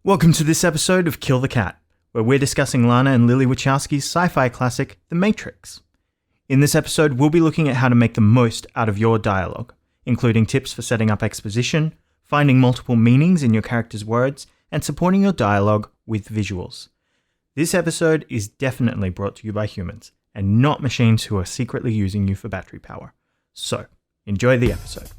Welcome to this episode of Kill the Cat, where we're discussing Lana and Lilly Wachowski's sci-fi classic, The Matrix. In this episode, we'll be looking at how to make the most out of your dialogue, including tips for setting up exposition, finding multiple meanings in your character's words, and supporting your dialogue with visuals. This episode is definitely brought to you by humans, and not machines who are secretly using you for battery power. So, enjoy the episode.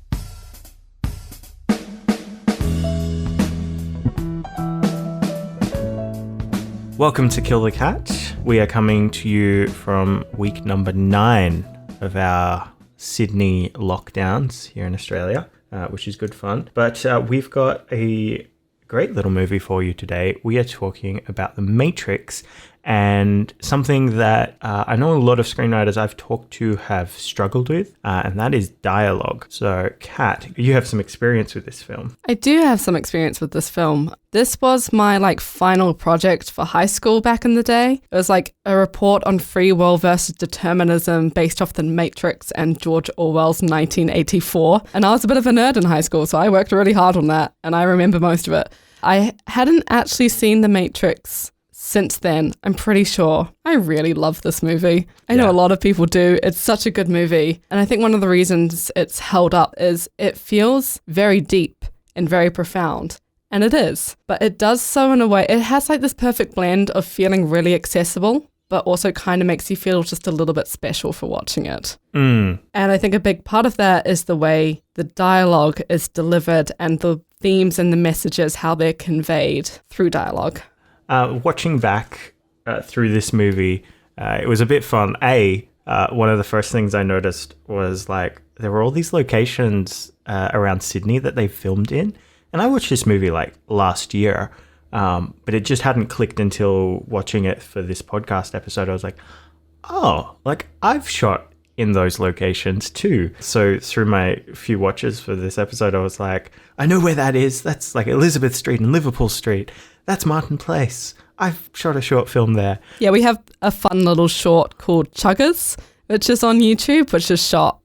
Welcome to Kill the Cat. We are coming to you from week number 9 of our Sydney lockdowns here in Australia, which is good fun. But we've got a great little movie for you today. We are talking about The Matrix, and something that I know a lot of screenwriters I've talked to have struggled with, and that is dialogue. So, Kat, you have some experience with this film. I do have some experience with this film. This was my final project for high school back in the day. It was like a report on free will versus determinism based off The Matrix and George Orwell's 1984. And I was a bit of a nerd in high school, so I worked really hard on that, and I remember most of it. I hadn't actually seen The Matrix since then, I'm pretty sure. I really love this movie. I know a lot of people do. It's such a good movie. And I think one of the reasons it's held up is it feels very deep and very profound. And it is. But it does so in a way, it has this perfect blend of feeling really accessible, but also kind of makes you feel just a little bit special for watching it. And I think a big part of that is the way the dialogue is delivered and the themes and the messages, how they're conveyed through dialogue. Watching back through this movie, it was a bit fun. One of the first things I noticed was there were all these locations around Sydney that they filmed in. And I watched this movie last year, but it just hadn't clicked until watching it for this podcast episode. I was like, I've shot in those locations too. So through my few watches for this episode, I was like, I know where that is. That's Elizabeth Street and Liverpool Street. That's Martin Place. I've shot a short film there. Yeah, we have a fun little short called Chuggers, which is on YouTube, which is shot.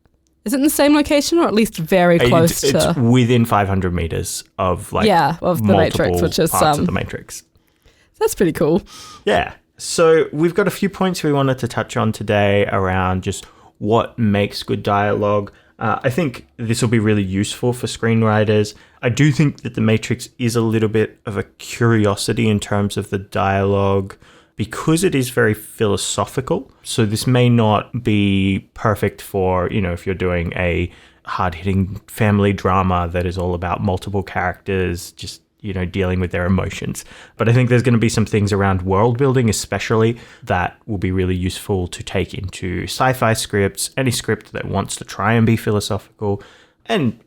Is it in the same location or at least very close to? It's within 500 meters of of the Matrix, which is parts of the Matrix. That's pretty cool. Yeah. So we've got a few points we wanted to touch on today around just what makes good dialogue. I think this will be really useful for screenwriters. I do think that The Matrix is a little bit of a curiosity in terms of the dialogue because it is very philosophical. So this may not be perfect for, if you're doing a hard-hitting family drama that is all about multiple characters, just dealing with their emotions. But I think there's going to be some things around world building, especially, that will be really useful to take into sci-fi scripts, any script that wants to try and be philosophical, and,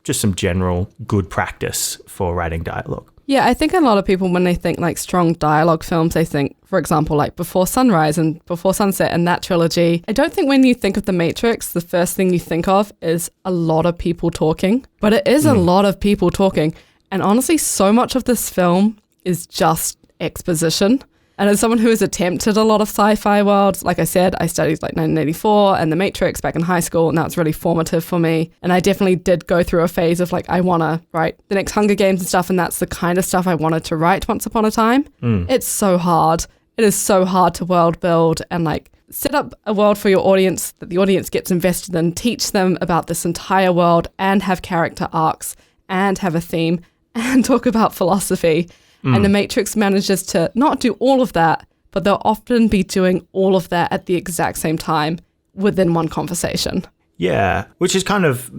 just some general good practice for writing dialogue. Yeah, I think a lot of people, when they think strong dialogue films, they think, for example, Before Sunrise and Before Sunset and that trilogy. I don't think when you think of The Matrix, the first thing you think of is a lot of people talking. But it is a lot of people talking. And honestly, so much of this film is just exposition. And as someone who has attempted a lot of sci-fi worlds, like I said, I studied 1984 and The Matrix back in high school, and that was really formative for me. And I definitely did go through a phase of I want to write the next Hunger Games and stuff, and that's the kind of stuff I wanted to write once upon a time. It's so hard. It is so hard to world build and set up a world for your audience that the audience gets invested in, teach them about this entire world and have character arcs and have a theme and talk about philosophy. And The Matrix manages to not do all of that, but they'll often be doing all of that at the exact same time within one conversation. Yeah, which is kind of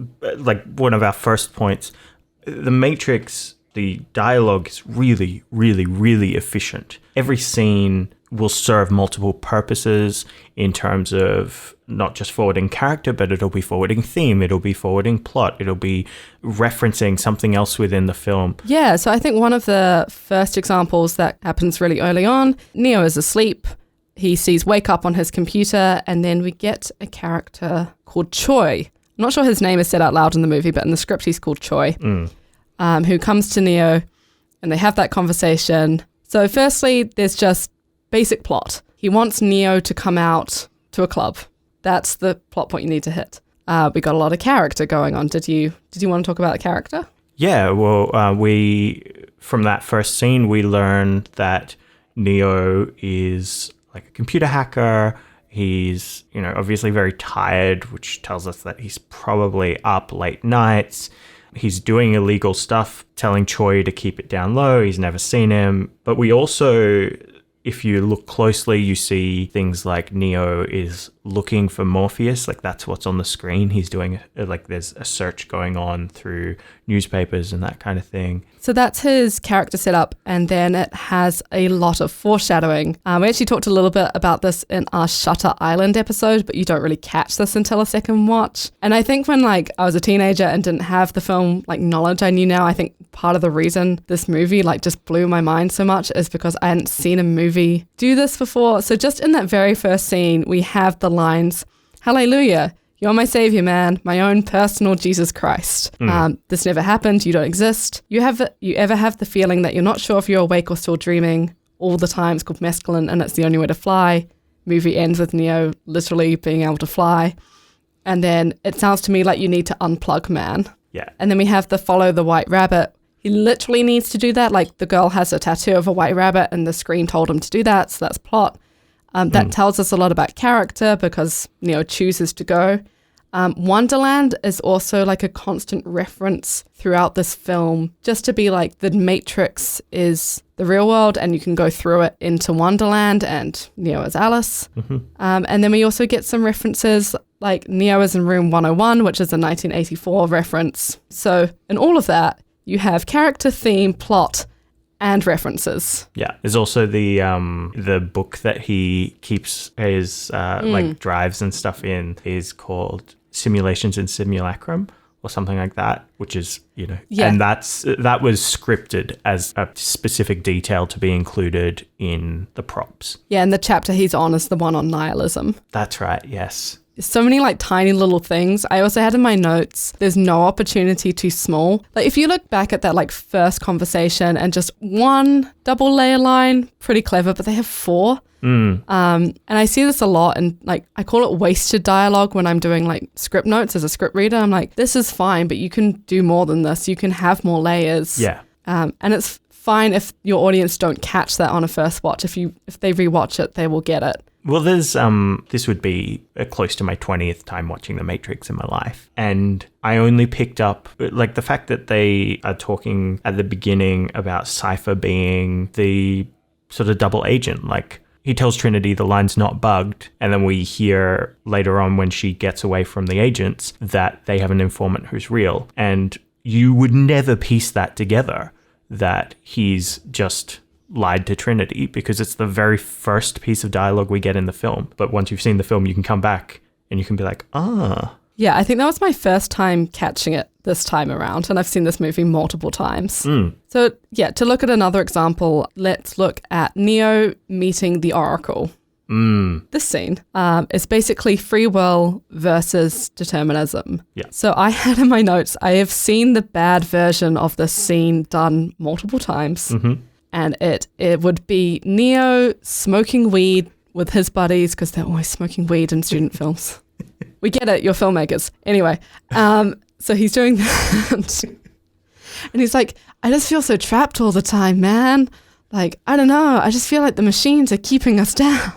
one of our first points. The Matrix, the dialogue is really, really, really efficient. Every scene will serve multiple purposes in terms of not just forwarding character, but it'll be forwarding theme, it'll be forwarding plot, it'll be referencing something else within the film. Yeah, so I think one of the first examples that happens really early on, Neo is asleep, he sees wake up on his computer, and then we get a character called Choi. I'm not sure his name is said out loud in the movie, but in the script he's called Choi, who comes to Neo, and they have that conversation. So firstly, there's just basic plot. He wants Neo to come out to a club. That's the plot point you need to hit. We got a lot of character going on. Did you want to talk about the character? Yeah, well, from that first scene, we learned that Neo is like a computer hacker. He's, obviously very tired, which tells us that he's probably up late nights. He's doing illegal stuff, telling Choi to keep it down low. He's never seen him. But we also, if you look closely, you see things like Neo is looking for Morpheus. Like, that's what's on the screen. He's doing, there's a search going on through newspapers and that kind of thing. So that's his character setup, and then it has a lot of foreshadowing. We actually talked a little bit about this in our Shutter Island episode, but you don't really catch this until a second watch. And I think when I was a teenager and didn't have the film knowledge I knew now, I think part of the reason this movie just blew my mind so much is because I hadn't seen a movie do this before. So just in that very first scene, we have the lines, "Hallelujah, you're my savior, man, my own personal Jesus Christ. This never happened, you don't exist. You ever have the feeling that you're not sure if you're awake or still dreaming? All the time, it's called mescaline and it's the only way to fly." Movie ends with Neo literally being able to fly. And then it sounds to me like you need to unplug, man. Yeah. And then we have the follow the white rabbit. He literally needs to do that. The girl has a tattoo of a white rabbit and the screen told him to do that, so that's plot. That tells us a lot about character because Neo chooses to go. Wonderland is also a constant reference throughout this film, just to be the Matrix is the real world and you can go through it into Wonderland and Neo is Alice. And then we also get some references Neo is in room 101, which is a 1984 reference. So in all of that, you have character, theme, plot, and references. Yeah. There's also the book that he keeps his drives and stuff in is called Simulations in Simulacrum or something like that, which is, and that was scripted as a specific detail to be included in the props. Yeah, and the chapter he's on is the one on nihilism. That's right, yes. So many tiny little things. I also had in my notes, there's no opportunity too small. If you look back at that first conversation and just one double layer line, pretty clever, but they have 4. And I see this a lot and I call it wasted dialogue when I'm doing script notes as a script reader. I'm this is fine, but you can do more than this. You can have more layers. Yeah. And it's fine if your audience don't catch that on a first watch. If they rewatch it, they will get it. Well, there's this would be close to my 20th time watching The Matrix in my life. And I only picked up the fact that they are talking at the beginning about Cypher being the sort of double agent. He tells Trinity the line's not bugged. And then we hear later on when she gets away from the agents that they have an informant who's real. And you would never piece that together, that he's just lied to Trinity, because it's the very first piece of dialogue we get in the film. But once you've seen the film, you can come back and you can be Yeah, I think that was my first time catching it this time around, and I've seen this movie multiple times. So yeah, to look at another example, let's look at Neo meeting the Oracle. This scene is basically free will versus determinism. Yeah. So I had in my notes, I have seen the bad version of this scene done multiple times. And it would be Neo smoking weed with his buddies, because they're always smoking weed in student films. We get it, you're filmmakers. Anyway, so he's doing that. And he's I just feel so trapped all the time, man. I don't know, I just feel like the machines are keeping us down.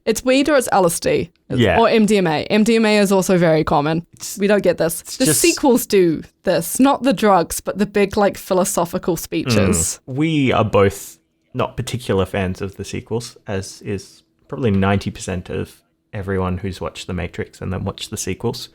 It's weed or it's LSD. Or MDMA. MDMA is also very common. We don't get this. The sequels do this. Not the drugs, but the big, philosophical speeches. We are both not particular fans of the sequels, as is probably 90% of everyone who's watched The Matrix and then watched the sequels.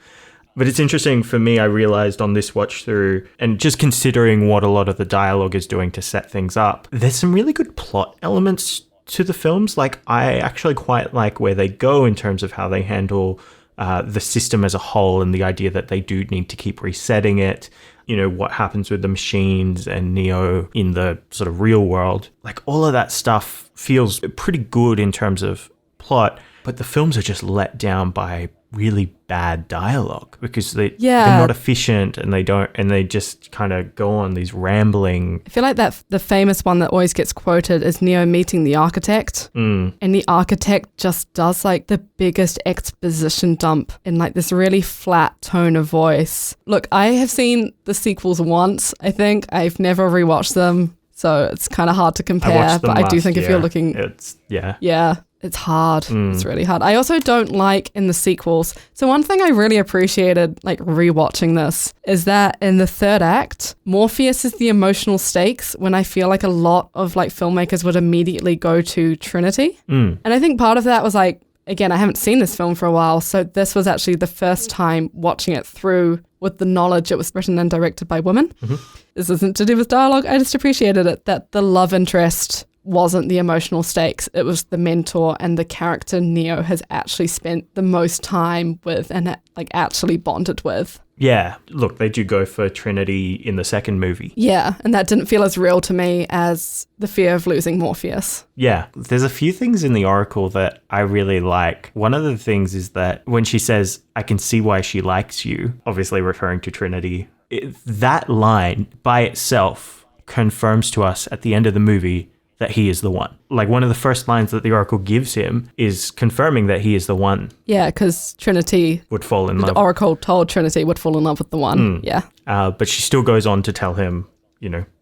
But it's interesting for me, I realized on this watch through, and just considering what a lot of the dialogue is doing to set things up, there's some really good plot elements to the films. I actually quite like where they go in terms of how they handle the system as a whole, and the idea that they do need to keep resetting it. What happens with the machines and Neo in the sort of real world. All of that stuff feels pretty good in terms of plot, but the films are just let down by really bad dialogue because they're Yeah. not efficient and they just kind of go on these rambling. I feel like that the famous one that always gets quoted is Neo meeting the architect. And the architect just does like the biggest exposition dump in like this really flat tone of voice. Look, I have seen the sequels once, I think. I've never rewatched them, so it's kind of hard to I compare. watched them But I do last think if year. you're looking... Yeah, it's hard. It's really hard. I also don't like in the sequels. So one thing I really appreciated, like rewatching this, is that in the third act, Morpheus is the emotional stakes when I feel like a lot of like filmmakers would immediately go to Trinity. And I think part of that was like, again, I haven't seen this film for a while, so this was actually the first time watching it through with the knowledge it was written and directed by women. This isn't to do with dialogue. I just appreciated it, that the love interest wasn't the emotional stakes. It was the mentor and the character Neo has actually spent the most time with and like actually bonded with. Yeah, look, they do go for Trinity in the second movie. Yeah, and that didn't feel as real to me as the fear of losing Morpheus. Yeah, there's a few things in the Oracle that I really like. One of the things is that when she says, I can see why she likes you, obviously referring to Trinity, that line by itself confirms to us at the end of the movie that he is the one. Like one of the first lines that the Oracle gives him is confirming that he is the one. Yeah, because Trinity... Would fall in love. The Oracle told Trinity would fall in love with the one. Yeah. But she still goes on to tell him,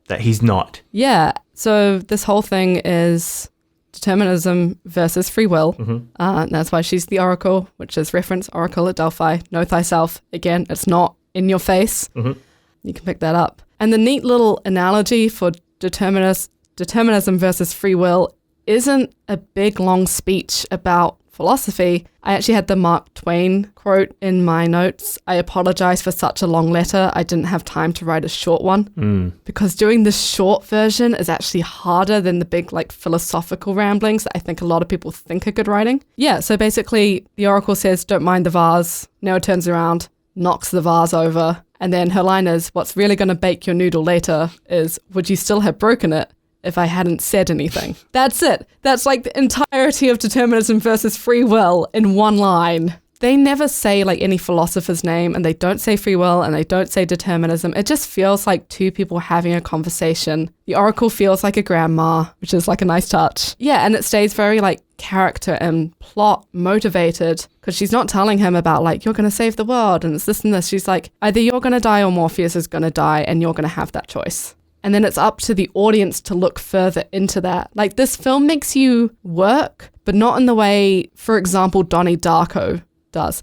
that he's not. Yeah. So this whole thing is determinism versus free will. And that's why she's the Oracle, which is reference Oracle at Delphi. Know thyself. Again, it's not in your face. You can pick that up. And the neat little analogy for determinism versus free will isn't a big long speech about philosophy. I actually had the Mark Twain quote in my notes. I apologize for such a long letter. I didn't have time to write a short one. Because doing the short version is actually harder than the big like philosophical ramblings that I think a lot of people think are good writing. Yeah, so basically the Oracle says, don't mind the vase. Neo turns around, knocks the vase over. And then her line is, what's really going to bake your noodle later is, would you still have broken it if I hadn't said anything? That's it. That's like the entirety of determinism versus free will in one line. They never say like any philosopher's name, and they don't say free will, and they don't say determinism. It just feels like two people having a conversation. The Oracle feels like a grandma, which is like a nice touch. Yeah, and it stays very like character and plot motivated, because she's not telling him about like, you're going to save the world and it's this and this. She's like, either you're going to die or Morpheus is going to die, and you're going to have that choice. And then it's up to the audience to look further into that. Like this film makes you work, but not in the way, for example, Donnie Darko does.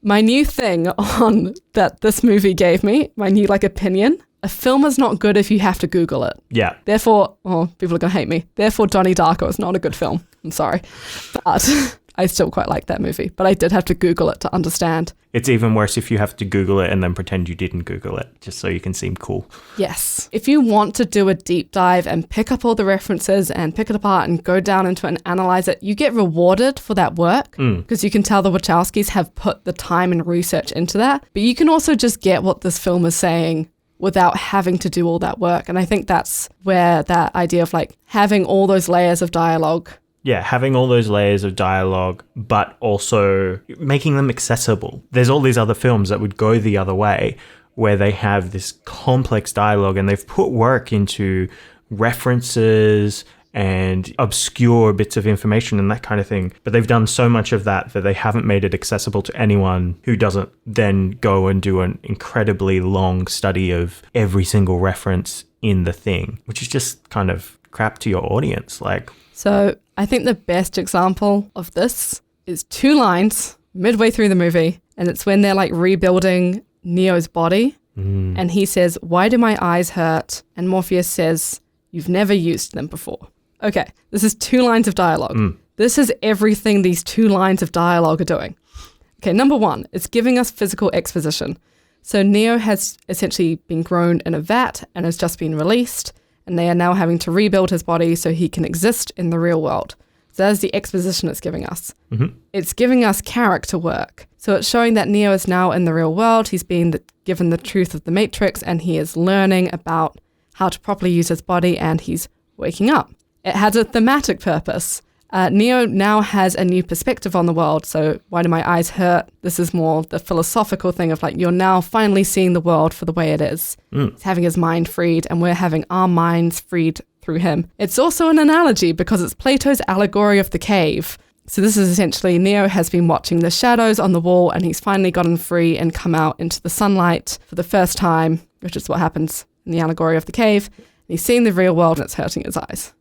My new thing on that this movie gave me, my new like opinion, a film is not good if you have to Google it. Yeah. Therefore, people are going to hate me. Therefore, Donnie Darko is not a good film. I'm sorry. But I still quite like that movie. But I did have to Google it to understand. It's even worse if you have to Google it and then pretend you didn't Google it, just so you can seem cool. Yes. If you want to do a deep dive and pick up all the references and pick it apart and go down into it and analyze it, you get rewarded for that work, because you can tell the Wachowskis have put the time and research into that. But you can also just get what this film is saying without having to do all that work. And I think that's where that idea of like having all those layers of dialogue. Yeah, having all those layers of dialogue, but also making them accessible. There's all these other films that would go the other way, where they have this complex dialogue and they've put work into references and obscure bits of information and that kind of thing. But they've done so much of that they haven't made it accessible to anyone who doesn't then go and do an incredibly long study of every single reference in the thing, which is just kind of crap to your audience. So I think the best example of this is 2 lines midway through the movie, and it's when they're like rebuilding Neo's body, and he says, why do my eyes hurt? And Morpheus says, you've never used them before. Okay, this is 2 lines of dialogue. This is everything these 2 lines of dialogue are doing. Okay, number 1, it's giving us physical exposition. So Neo has essentially been grown in a vat and has just been released, and they are now having to rebuild his body so he can exist in the real world. So that's the exposition it's giving us. It's giving us character work. So it's showing that Neo is now in the real world. He's been given the truth of the Matrix, and he is learning about how to properly use his body, and he's waking up. It has a thematic purpose. Neo now has a new perspective on the world. So why do my eyes hurt? This is more the philosophical thing of like, you're now finally seeing the world for the way it is. He's having his mind freed, and we're having our minds freed through him. It's also an analogy because it's Plato's allegory of the cave. So this is essentially Neo has been watching the shadows on the wall, and he's finally gotten free and come out into the sunlight for the first time, which is what happens in the allegory of the cave. He's seeing the real world and it's hurting his eyes.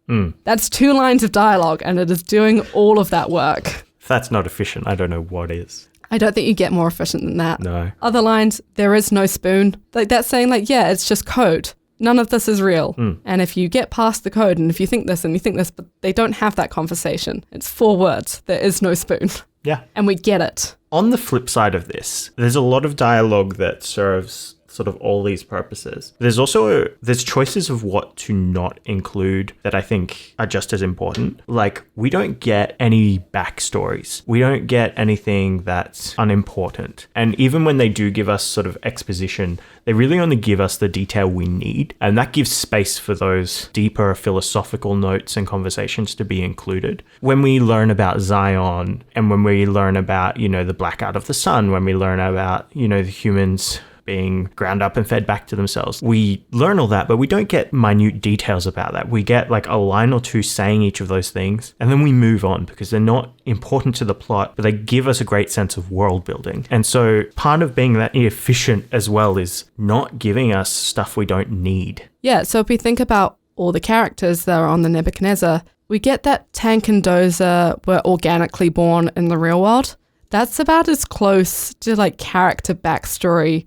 That's 2 lines of dialogue, and it is doing all of that work. If that's not efficient, I don't know what is. I don't think you get more efficient than that. No. Other lines, there is no spoon. Like that's saying like, yeah, it's just code. None of this is real. And if you get past the code and if you think this and you think this, but they don't have that conversation. It's 4 words. There is no spoon. Yeah. And we get it. On the flip side of this, there's a lot of dialogue that serves sort of all these purposes. There's choices of what to not include that I think are just as important. Like, we don't get any backstories. We don't get anything that's unimportant. And even when they do give us sort of exposition, they really only give us the detail we need. And that gives space for those deeper philosophical notes and conversations to be included. When we learn about Zion, and when we learn about, the blackout of the sun, when we learn about, the humans being ground up and fed back to themselves. We learn all that, but we don't get minute details about that. We get like a line or two saying each of those things, and then we move on because they're not important to the plot, but they give us a great sense of world building. And so part of being that efficient as well is not giving us stuff we don't need. Yeah, so if we think about all the characters that are on the Nebuchadnezzar, we get that Tank and Dozer were organically born in the real world. That's about as close to like character backstory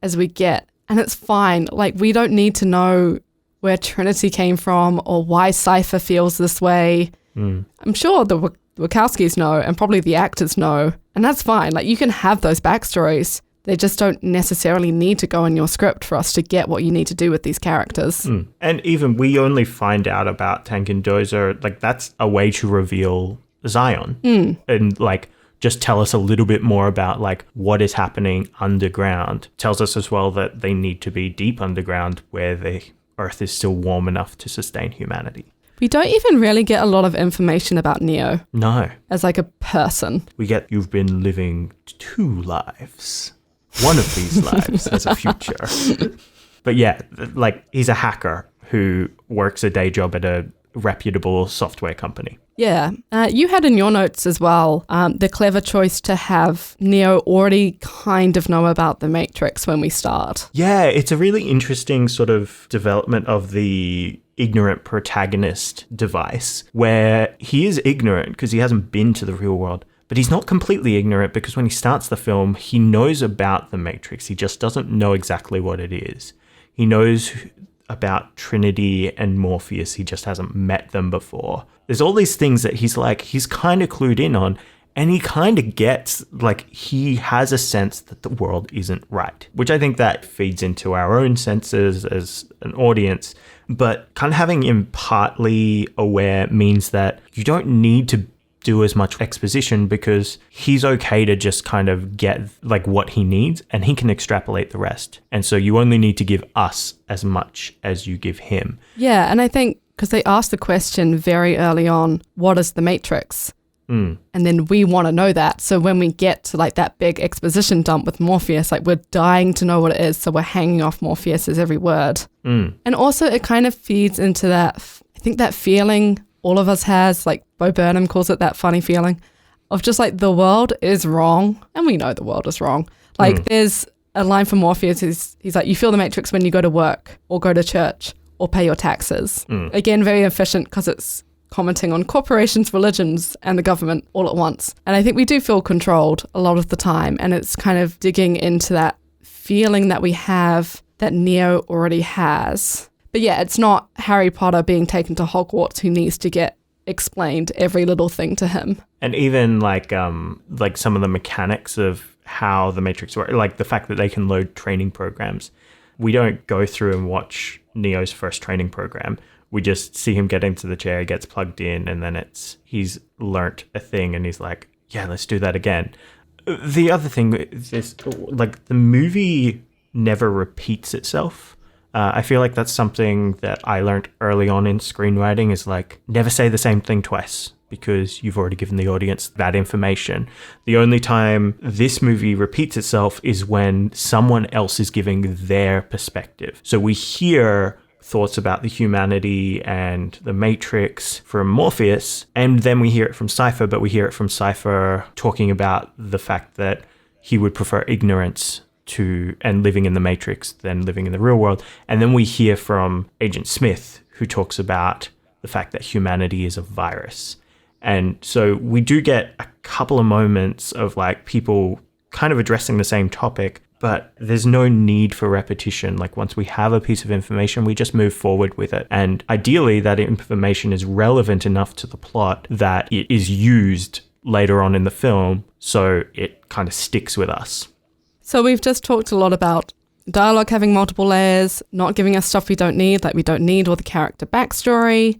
as we get. And it's fine. Like, we don't need to know where Trinity came from or why Cypher feels this way. I'm sure the Wachowskis know, and probably the actors know, and that's fine. Like, you can have those backstories. They just don't necessarily need to go in your script for us to get what you need to do with these characters. And even we only find out about Tank and Dozer, like, that's a way to reveal Zion. And like, just tell us a little bit more about like what is happening underground. Tells us as well that they need to be deep underground where the earth is still warm enough to sustain humanity. We don't even really get a lot of information about Neo. No. As like a person. We get, you've been living 2 lives. One of these lives has a future. But yeah, like, he's a hacker who works a day job at a reputable software company. Yeah. You had in your notes as well the clever choice to have Neo already kind of know about the Matrix when we start. Yeah, it's a really interesting sort of development of the ignorant protagonist device, where he is ignorant because he hasn't been to the real world. But he's not completely ignorant because when he starts the film, he knows about the Matrix. He just doesn't know exactly what it is. He knows about Trinity and Morpheus. He just hasn't met them before. There's all these things that he's kind of clued in on, and he kind of gets, like, he has a sense that the world isn't right, which I think that feeds into our own senses as an audience. But kind of having him partly aware means that you don't need to do as much exposition because he's okay to just kind of get like what he needs and he can extrapolate the rest. And so you only need to give us as much as you give him. Yeah, and I think because they asked the question very early on, what is the Matrix? And then we want to know that. So when we get to like that big exposition dump with Morpheus, like we're dying to know what it is. So we're hanging off Morpheus's every word. And also it kind of feeds into that, I think that feeling all of us has, like Bo Burnham calls it that funny feeling of just like the world is wrong. And we know the world is wrong. Like there's a line from Morpheus, he's like, you feel the Matrix when you go to work or go to church or pay your taxes. Again, very efficient because it's commenting on corporations, religions, and the government all at once. And I think we do feel controlled a lot of the time. And it's kind of digging into that feeling that we have that Neo already has. But yeah, it's not Harry Potter being taken to Hogwarts who needs to get explained every little thing to him. And even like some of the mechanics of how the Matrix works, like the fact that they can load training programs. We don't go through and watch Neo's first training program. We just see him get into the chair, he gets plugged in, and then he's learnt a thing and he's like, yeah, let's do that again. The other thing is, like, the movie never repeats itself. I feel like that's something that I learned early on in screenwriting is like, never say the same thing twice. because you've already given the audience that information. The only time this movie repeats itself is when someone else is giving their perspective. So we hear thoughts about the humanity and the Matrix from Morpheus, and then we hear it from Cypher, but we hear it from Cypher talking about the fact that he would prefer ignorance to and living in the Matrix than living in the real world. And then we hear from Agent Smith, who talks about the fact that humanity is a virus. And so we do get a couple of moments of like people kind of addressing the same topic, but there's no need for repetition. Like once we have a piece of information, we just move forward with it. And ideally that information is relevant enough to the plot that it is used later on in the film, so it kind of sticks with us. So we've just talked a lot about dialogue having multiple layers, not giving us stuff we don't need, like we don't need all the character backstory,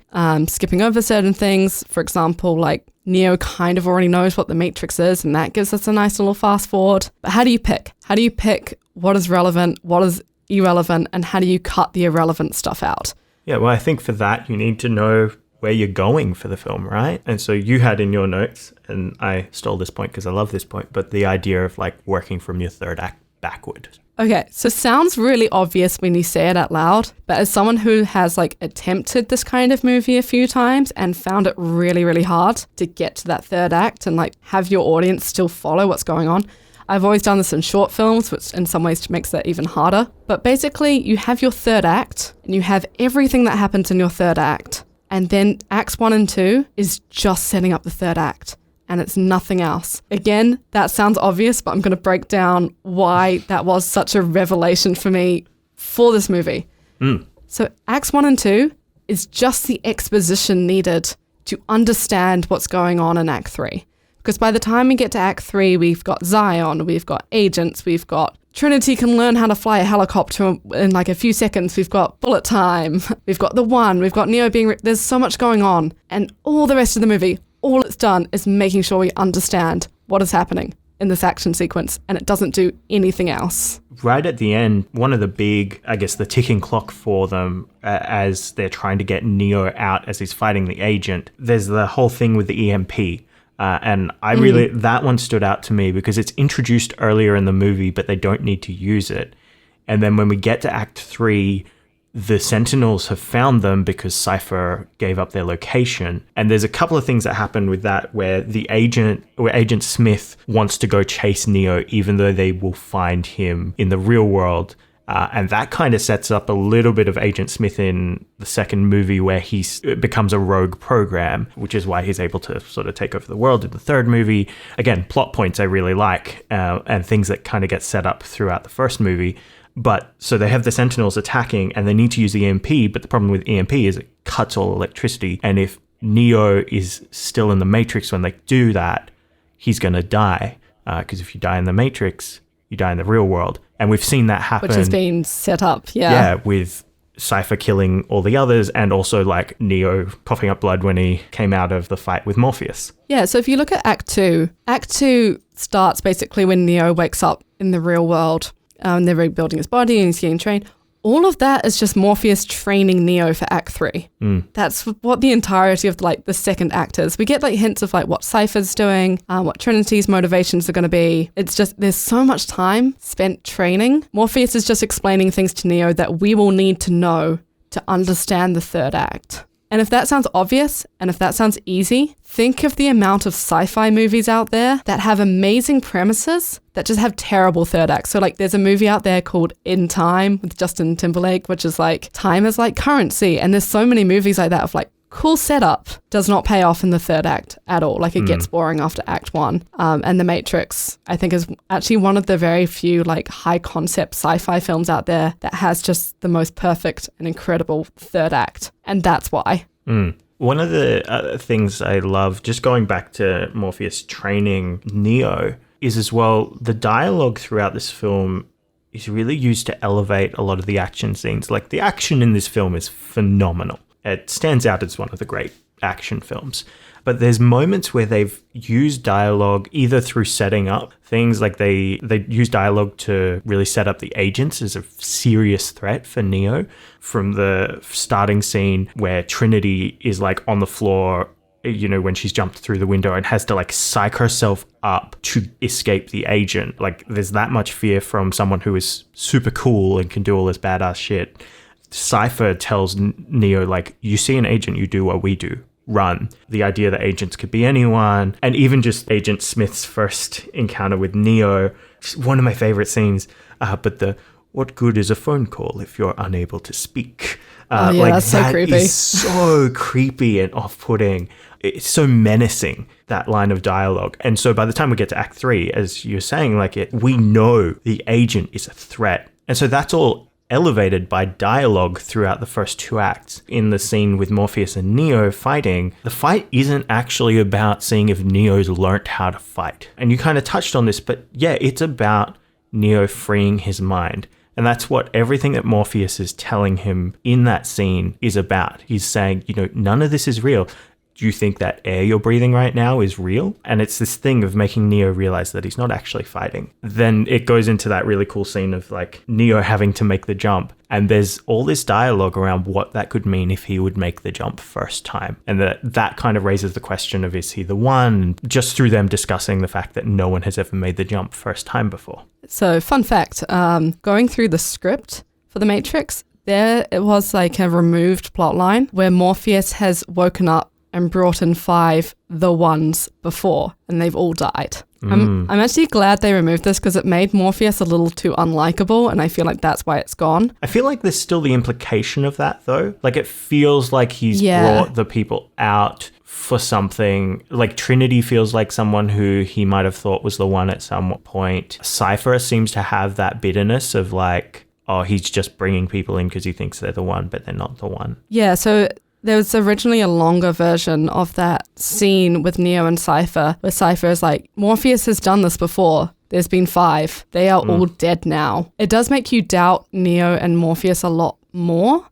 skipping over certain things. For example, like Neo kind of already knows what the Matrix is, and that gives us a nice little fast forward. But how do you pick? How do you pick what is relevant, what is irrelevant, and how do you cut the irrelevant stuff out? Yeah, well, I think for that, you need to know where you're going for the film, right? And so you had in your notes, and I stole this point because I love this point, but the idea of like working from your third act backward. Okay, so sounds really obvious when you say it out loud, but as someone who has like attempted this kind of movie a few times and found it really, really hard to get to that third act and like have your audience still follow what's going on, I've always done this in short films, which in some ways makes that even harder. But basically, you have your third act and you have everything that happens in your third act. And then acts 1 and 2 is just setting up the third act. And it's nothing else. Again, that sounds obvious, but I'm going to break down why that was such a revelation for me for this movie. So acts 1 and 2 is just the exposition needed to understand what's going on in act 3. Because by the time we get to act 3, we've got Zion, we've got agents, we've got Trinity can learn how to fly a helicopter in like a few seconds. We've got bullet time. We've got the One. We've got Neo being... There's so much going on. And all the rest of the movie, all it's done is making sure we understand what is happening in this action sequence, and it doesn't do anything else. Right at the end, one of the big, I guess, the ticking clock for them as they're trying to get Neo out as he's fighting the agent, there's the whole thing with the EMP. And I really, that one stood out to me because it's introduced earlier in the movie, but they don't need to use it. And then when we get to Act 3, the Sentinels have found them because Cypher gave up their location. And there's a couple of things that happen with that where Agent Smith wants to go chase Neo, even though they will find him in the real world. And that kind of sets up a little bit of Agent Smith in the second movie where he becomes a rogue program, which is why he's able to sort of take over the world in the third movie. Again, plot points I really like and things that kind of get set up throughout the first movie. But so they have the Sentinels attacking and they need to use the EMP, but the problem with EMP is it cuts all electricity. And if Neo is still in the Matrix when they do that, he's going to die. Because if you die in the Matrix, you die in the real world. And we've seen that happen. Which has been set up, Yeah, with Cypher killing all the others and also like Neo coughing up blood when he came out of the fight with Morpheus. Yeah, so if you look at Act 2 starts basically when Neo wakes up in the real world. They're rebuilding his body and he's getting trained. All of that is just Morpheus training Neo for Act 3. That's what the entirety of like the second act is. We get like hints of like what Cypher's doing, what Trinity's motivations are going to be. It's just there's so much time spent training. Morpheus is just explaining things to Neo that we will need to know to understand the third act. And if that sounds obvious, and if that sounds easy, think of the amount of sci-fi movies out there that have amazing premises that just have terrible third acts. So like there's a movie out there called In Time with Justin Timberlake, which is like time is like currency. And there's so many movies like that of like cool setup does not pay off in the third act at all. Like it gets boring after Act 1. And The Matrix, I think, is actually one of the very few like high concept sci-fi films out there that has just the most perfect and incredible third act. And that's why. One of the things I love, just going back to Morpheus training Neo, is as well the dialogue throughout this film is really used to elevate a lot of the action scenes. Like the action in this film is phenomenal. It stands out as one of the great action films. But there's moments where they've used dialogue either through setting up things, like they use dialogue to really set up the agents as a serious threat for Neo. From the starting scene where Trinity is like on the floor when she's jumped through the window and has to like psych herself up to escape the agent. Like there's that much fear from someone who is super cool and can do all this badass shit. Cypher tells Neo, like, you see an agent, you do what we do. Run. The idea that agents could be anyone, and even just Agent Smith's first encounter with Neo, one of my favorite scenes. But what good is a phone call if you're unable to speak? That's so creepy. Is so creepy and off-putting. It's so menacing, that line of dialogue. And so by the time we get to Act 3, as you're saying, we know the agent is a threat. And so that's all elevated by dialogue throughout the first 2 acts. In the scene with Morpheus and Neo fighting, the fight isn't actually about seeing if Neo's learnt how to fight. And you kind of touched on this, but yeah, it's about Neo freeing his mind. And that's what everything that Morpheus is telling him in that scene is about. He's saying, none of this is real. Do you think that air you're breathing right now is real? And it's this thing of making Neo realize that he's not actually fighting. Then it goes into that really cool scene of like Neo having to make the jump. And there's all this dialogue around what that could mean if he would make the jump first time. And that kind of raises the question of, is he the one? Just through them discussing the fact that no one has ever made the jump first time before. So fun fact, going through the script for The Matrix, there it was like a removed plot line where Morpheus has woken up and brought in 5 the ones before, and they've all died. I'm actually glad they removed this because it made Morpheus a little too unlikable, and I feel like that's why it's gone. I feel like there's still the implication of that, though. Like, it feels like he's brought the people out for something. Like, Trinity feels like someone who he might have thought was the one at some point. Cypher seems to have that bitterness of like, oh, he's just bringing people in because he thinks they're the one, but they're not the one. Yeah, so there was originally a longer version of that scene with Neo and Cypher, where Cypher is like, Morpheus has done this before. There's been 5. They are all dead now. It does make you doubt Neo and Morpheus a lot more.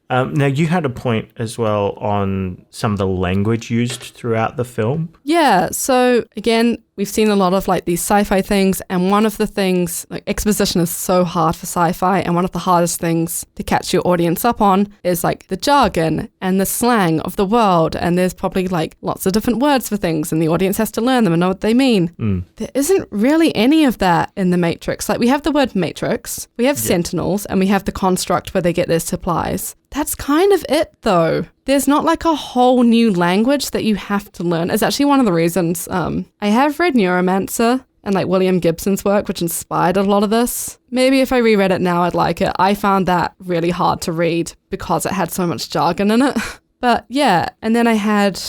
Now, you had a point as well on some of the language used throughout the film. Yeah, so again, we've seen a lot of like these sci-fi things, and one of the things, like exposition is so hard for sci-fi, and one of the hardest things to catch your audience up on is like the jargon and the slang of the world, and there's probably like lots of different words for things, and the audience has to learn them and know what they mean. There isn't really any of that in The Matrix. Like, we have the word matrix, we have sentinels, and we have the construct where they get their supplies. That's kind of it, though. There's not like a whole new language that you have to learn. It's actually one of the reasons I have read Neuromancer and like William Gibson's work, which inspired a lot of this. Maybe if I reread it now, I'd like it. I found that really hard to read because it had so much jargon in it. But yeah, and then I had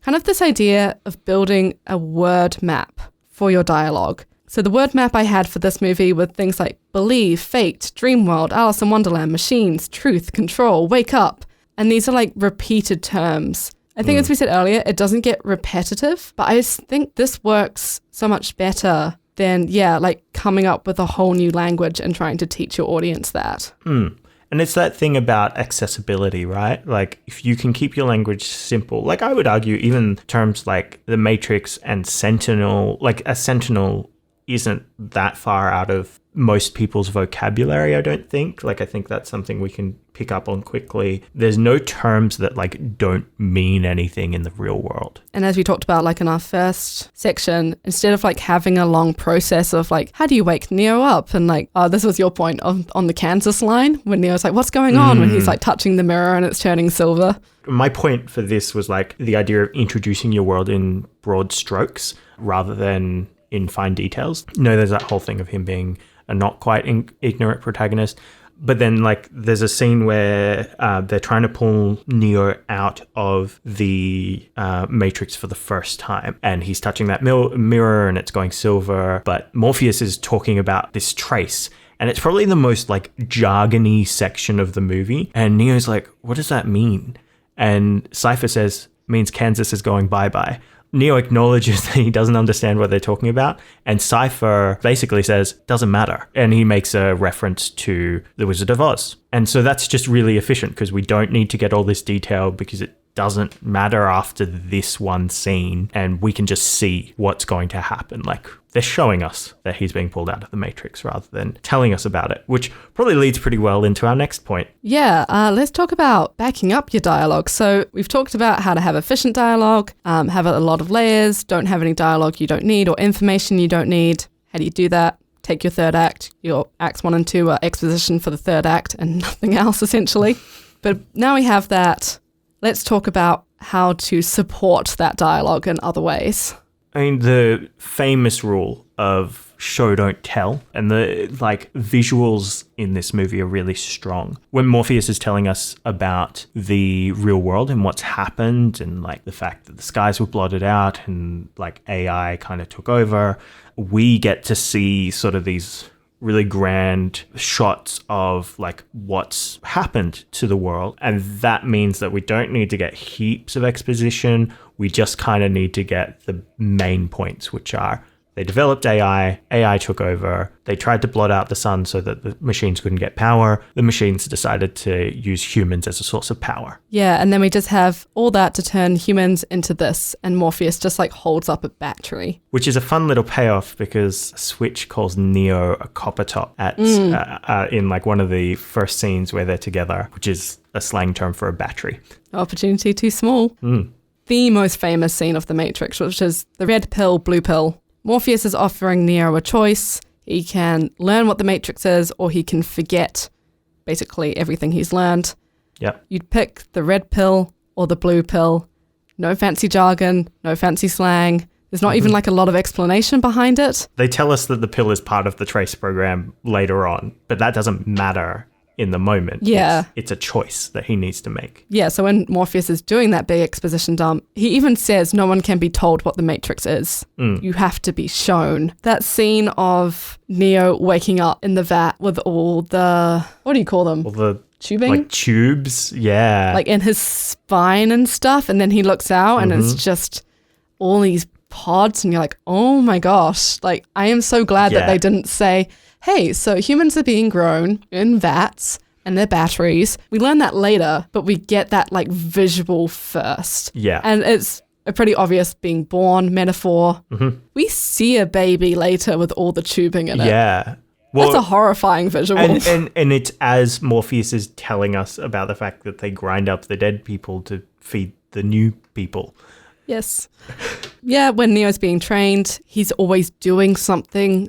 kind of this idea of building a word map for your dialogue. So the word map I had for this movie with things like believe, fate, dream world, Alice in Wonderland, machines, truth, control, wake up. And these are like repeated terms. I think as we said earlier, it doesn't get repetitive, but I just think this works so much better than, like coming up with a whole new language and trying to teach your audience that. And it's that thing about accessibility, right? Like, if you can keep your language simple, like I would argue even terms like the Matrix and Sentinel, like a Sentinel isn't that far out of most people's vocabulary, I don't think. Like, I think that's something we can pick up on quickly. There's no terms that like don't mean anything in the real world. And as we talked about like in our first section, instead of like having a long process of like, how do you wake Neo up? And like, this was your point on the Kansas line when Neo's like, what's going on? When he's like touching the mirror and it's turning silver. My point for this was like the idea of introducing your world in broad strokes rather than in fine details. There's that whole thing of him being a not quite ignorant protagonist. But then like there's a scene where they're trying to pull Neo out of the Matrix for the first time. And he's touching that mirror and it's going silver. But Morpheus is talking about this trace. And it's probably the most like jargony section of the movie. And Neo's like, what does that mean? And Cypher says, means Kansas is going bye-bye. Neo acknowledges that he doesn't understand what they're talking about, and Cypher basically says, doesn't matter. And he makes a reference to The Wizard of Oz. And so that's just really efficient because we don't need to get all this detail because it doesn't matter after this one scene, and we can just see what's going to happen. Like, they're showing us that he's being pulled out of the Matrix rather than telling us about it, which probably leads pretty well into our next point. Yeah, let's talk about backing up your dialogue. So we've talked about how to have efficient dialogue, have a lot of layers, don't have any dialogue you don't need or information you don't need. How do you do that? Take your third act. Your acts 1 and 2 are exposition for the third act and nothing else, essentially. But now we have that. Let's talk about how to support that dialogue in other ways. I mean, the famous rule of show, don't tell, and the visuals in this movie are really strong. When Morpheus is telling us about the real world and what's happened, and like the fact that the skies were blotted out and like AI kind of took over, we get to see sort of these really grand shots of like what's happened to the world. And that means that we don't need to get heaps of exposition. We just kind of need to get the main points, which are they developed AI took over, they tried to blot out the sun so that the machines couldn't get power, the machines decided to use humans as a source of power. Yeah, and then we just have all that to turn humans into this, and Morpheus just like holds up a battery. Which is a fun little payoff because Switch calls Neo a copper top in like one of the first scenes where they're together, which is a slang term for a battery. Opportunity too small. The most famous scene of The Matrix, which is the red pill, blue pill. Morpheus is offering Neo a choice. He can learn what the Matrix is, or he can forget basically everything he's learned. Yep. You'd pick the red pill or the blue pill. No fancy jargon, no fancy slang. There's not even like a lot of explanation behind it. They tell us that the pill is part of the trace program later on, but that doesn't matter in the moment. Yeah. It's a choice that he needs to make. Yeah, so when Morpheus is doing that big exposition dump, he even says no one can be told what the Matrix is. You have to be shown. That scene of Neo waking up in the vat with all the, what do you call them? All the tubing? like tubes, yeah. Like in his spine and stuff, and then he looks out and it's just all these pods, and you're like, oh my gosh. Like, I am so glad that they didn't say, hey, so humans are being grown in vats and they're batteries. We learn that later, but we get that like visual first. Yeah. And it's a pretty obvious being born metaphor. We see a baby later with all the tubing in it. Yeah. Well, that's a horrifying visual. And it's as Morpheus is telling us about the fact that they grind up the dead people to feed the new people. Yes. Yeah, when Neo's being trained, he's always doing something.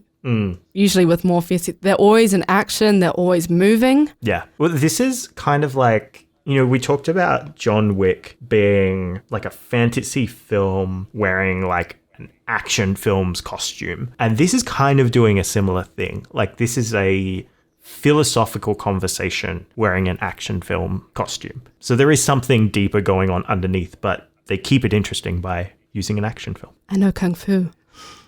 Usually with Morpheus, they're always in action, they're always moving. Yeah. Well, this is kind of like, you know, we talked about John Wick being like a fantasy film wearing like an action film's costume. And this is kind of doing a similar thing. Like, this is a philosophical conversation wearing an action film costume. So there is something deeper going on underneath, but they keep it interesting by using an action film. I know Kung Fu.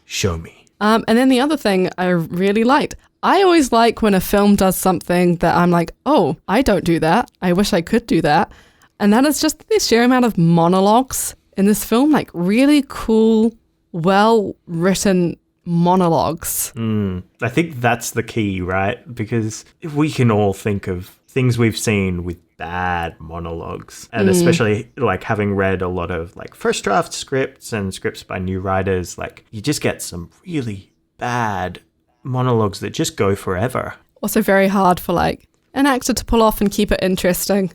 Show me. And then the other thing I really liked, I always like when a film does something that I'm like, oh, I don't do that. I wish I could do that. And that is just the sheer amount of monologues in this film, like really cool, well-written monologues. I think that's the key, right? Because if we can all think of things we've seen with bad monologues, and especially like having read a lot of like first draft scripts and scripts by new writers, like you just get some really bad monologues that just go forever. Also very hard for like an actor to pull off and keep it interesting.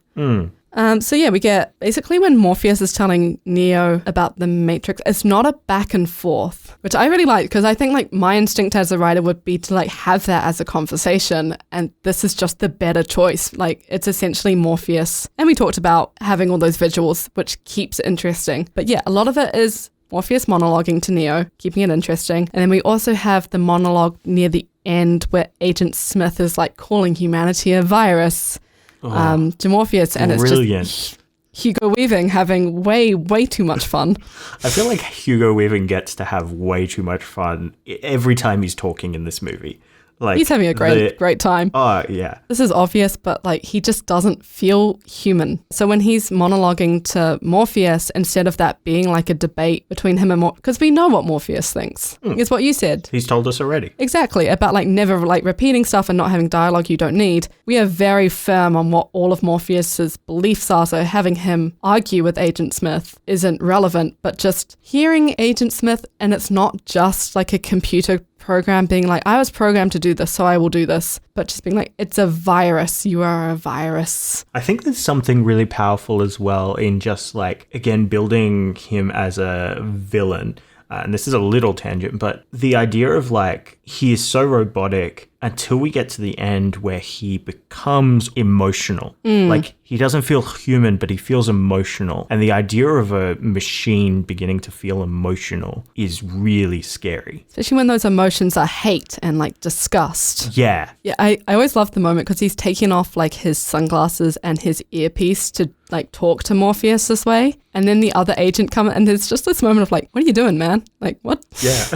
So yeah, we get basically when Morpheus is telling Neo about the Matrix, it's not a back and forth, which I really like, because I think like my instinct as a writer would be to like have that as a conversation, and this is just the better choice. Like, it's essentially Morpheus, and we talked about having all those visuals, which keeps it interesting. But yeah, a lot of it is Morpheus monologuing to Neo, keeping it interesting. And then we also have the monologue near the end where Agent Smith is like calling humanity a virus. To Morpheus, and brilliant. It's just Hugo Weaving having way too much fun. I feel like Hugo Weaving gets to have way too much fun every time he's talking in this movie. Like he's having a great time. Oh, yeah. This is obvious, but like he just doesn't feel human. So when he's monologuing to Morpheus, instead of that being like a debate between him and because we know what Morpheus thinks. Is what you said. He's told us already. Exactly. About like never like repeating stuff and not having dialogue you don't need. We are very firm on what all of Morpheus's beliefs are. So having him argue with Agent Smith isn't relevant, but just hearing Agent Smith, and it's not just like a computer program being like, I was programmed to do this, so I will do this, but just being like, it's a virus. You are a virus. I think there's something really powerful as well in just like, again, building him as a villain. And this is a little tangent, but the idea of like, he is so robotic until we get to the end where he becomes emotional. Like he doesn't feel human, but he feels emotional. And the idea of a machine beginning to feel emotional is really scary. Especially when those emotions are hate and like disgust. Yeah. Yeah, I always love the moment because he's taking off like his sunglasses and his earpiece to like talk to Morpheus this way. And then the other agent comes and there's just this moment of like, what are you doing, man? Like, what? Yeah.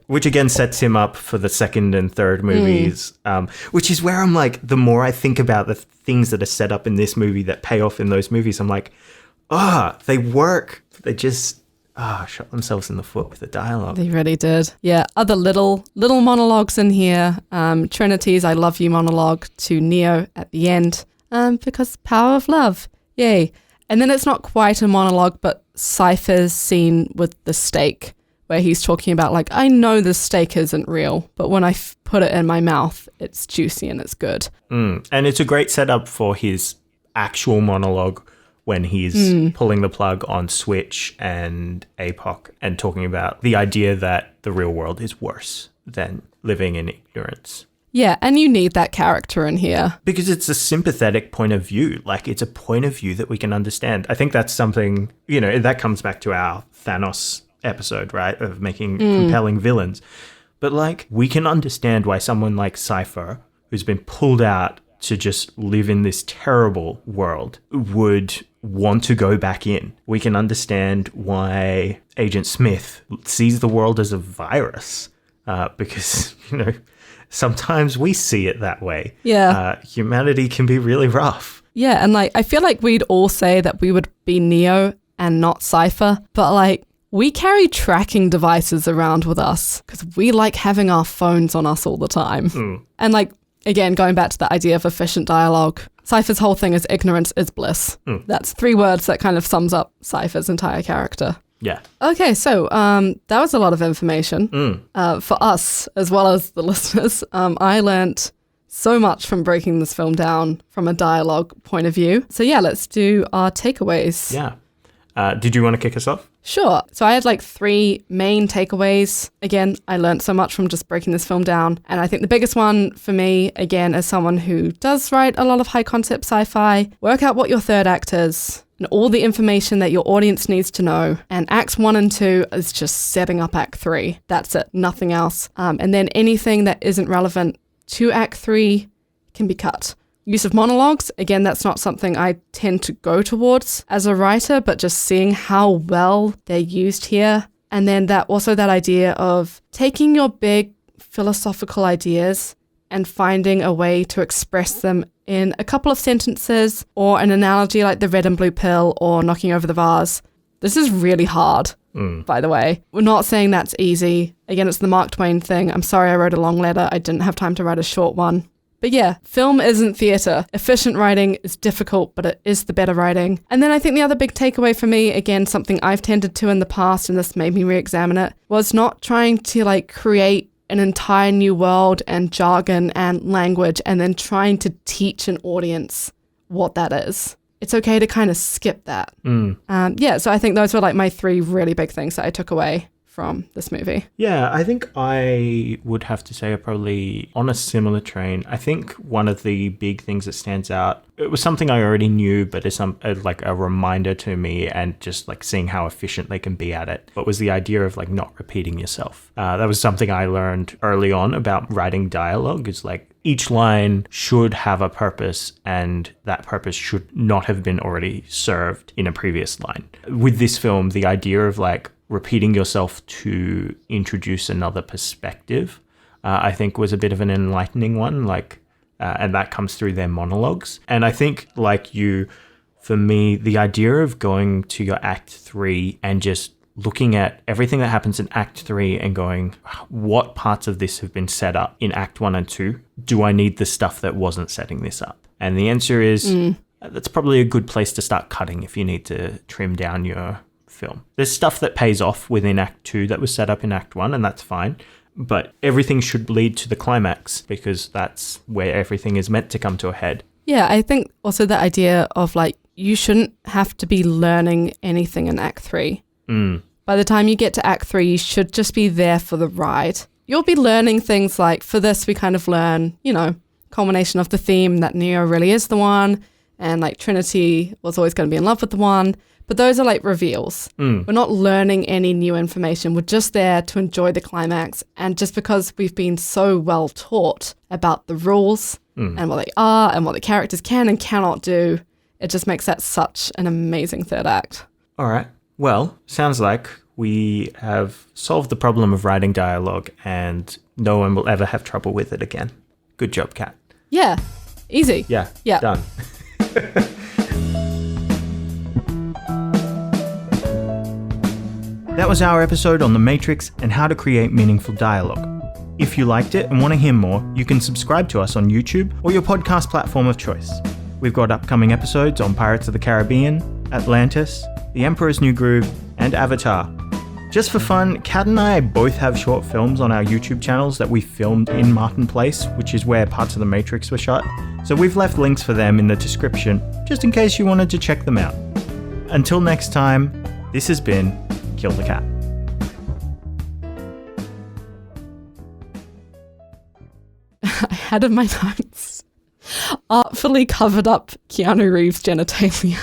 Which again sets him up for the second and third movies, which is where I'm like, the more I think about the things that are set up in this movie that pay off in those movies, I'm like, they work. They just shot themselves in the foot with the dialogue. They really did. Yeah, other little monologues in here. Trinity's I love you monologue to Neo at the end because power of love. Yay. And then it's not quite a monologue, but Cypher's scene with the steak, where he's talking about like, I know the steak isn't real, but when I put it in my mouth, it's juicy and it's good. And it's a great setup for his actual monologue when he's pulling the plug on Switch and APOC and talking about the idea that the real world is worse than living in ignorance. Yeah, and you need that character in here. Because it's a sympathetic point of view. Like, it's a point of view that we can understand. I think that's something, that comes back to our Thanos episode, right? Of making compelling villains. But, like, we can understand why someone like Cypher, who's been pulled out to just live in this terrible world, would want to go back in. We can understand why Agent Smith sees the world as a virus. Because, sometimes we see it that way. Yeah. Humanity can be really rough. Yeah, and like I feel like we'd all say that we would be Neo and not Cypher, but like we carry tracking devices around with us because we like having our phones on us all the time. And like, again, going back to the idea of efficient dialogue, Cypher's whole thing is ignorance is bliss. That's 3 words that kind of sums up Cypher's entire character. Yeah. Okay, so that was a lot of information for us as well as the listeners. I learnt so much from breaking this film down from a dialogue point of view. So yeah, let's do our takeaways. Yeah. Did you want to kick us off? Sure. So I had like 3 main takeaways. Again, I learned so much from just breaking this film down. And I think the biggest one for me, again, as someone who does write a lot of high concept sci-fi, work out what your third act is and all the information that your audience needs to know. And acts 1 and 2 is just setting up act 3. That's it. Nothing else. And then anything that isn't relevant to act 3 can be cut. Use of monologues, again, that's not something I tend to go towards as a writer, but just seeing how well they're used here. And then that idea of taking your big philosophical ideas and finding a way to express them in a couple of sentences or an analogy like the red and blue pill or knocking over the vase. This is really hard, by the way. We're not saying that's easy. Again, it's the Mark Twain thing. I'm sorry I wrote a long letter. I didn't have time to write a short one. But yeah, film isn't theatre. Efficient writing is difficult, but it is the better writing. And then I think the other big takeaway for me, again, something I've tended to in the past, and this made me re-examine it, was not trying to like create an entire new world and jargon and language and then trying to teach an audience what that is. It's okay to kind of skip that. So I think those were like my 3 really big things that I took away from this movie. Yeah, I think I would have to say probably on a similar train. I think one of the big things that stands out, it was something I already knew, but it's like a reminder to me and just like seeing how efficient they can be at it. But was the idea of like not repeating yourself. That was something I learned early on about writing dialogue. Is like each line should have a purpose and that purpose should not have been already served in a previous line. With this film, the idea of like repeating yourself to introduce another perspective I think was a bit of an enlightening one, and that comes through their monologues. And I think, like you, for me, the idea of going to your Act 3 and just looking at everything that happens in Act 3 and going, what parts of this have been set up in Act 1 and 2? Do I need the stuff that wasn't setting this up? And the answer is, that's probably a good place to start cutting if you need to trim down your film. There's stuff that pays off within Act 2 that was set up in Act 1, and that's fine. But everything should lead to the climax because that's where everything is meant to come to a head. Yeah, I think also the idea of like, you shouldn't have to be learning anything in Act 3. By the time you get to Act 3, you should just be there for the ride. You'll be learning things like, for this, we kind of learn, culmination of the theme that Neo really is the one, and like Trinity was always going to be in love with the one. But those are like reveals. We're not learning any new information. We're just there to enjoy the climax. And just because we've been so well taught about the rules and what they are and what the characters can and cannot do, it just makes that such an amazing third act. All right. Well, sounds like we have solved the problem of writing dialogue and no one will ever have trouble with it again. Good job, Kat. Yeah. Easy. Yeah. Done. That was our episode on The Matrix and how to create meaningful dialogue. If you liked it and want to hear more, you can subscribe to us on YouTube or your podcast platform of choice. We've got upcoming episodes on Pirates of the Caribbean, Atlantis, The Emperor's New Groove, and Avatar. Just for fun, Kat and I both have short films on our YouTube channels that we filmed in Martin Place, which is where parts of The Matrix were shot. So we've left links for them in the description, just in case you wanted to check them out. Until next time, this has been Kill the Cat. I had in my notes, artfully covered up Keanu Reeves' genitalia.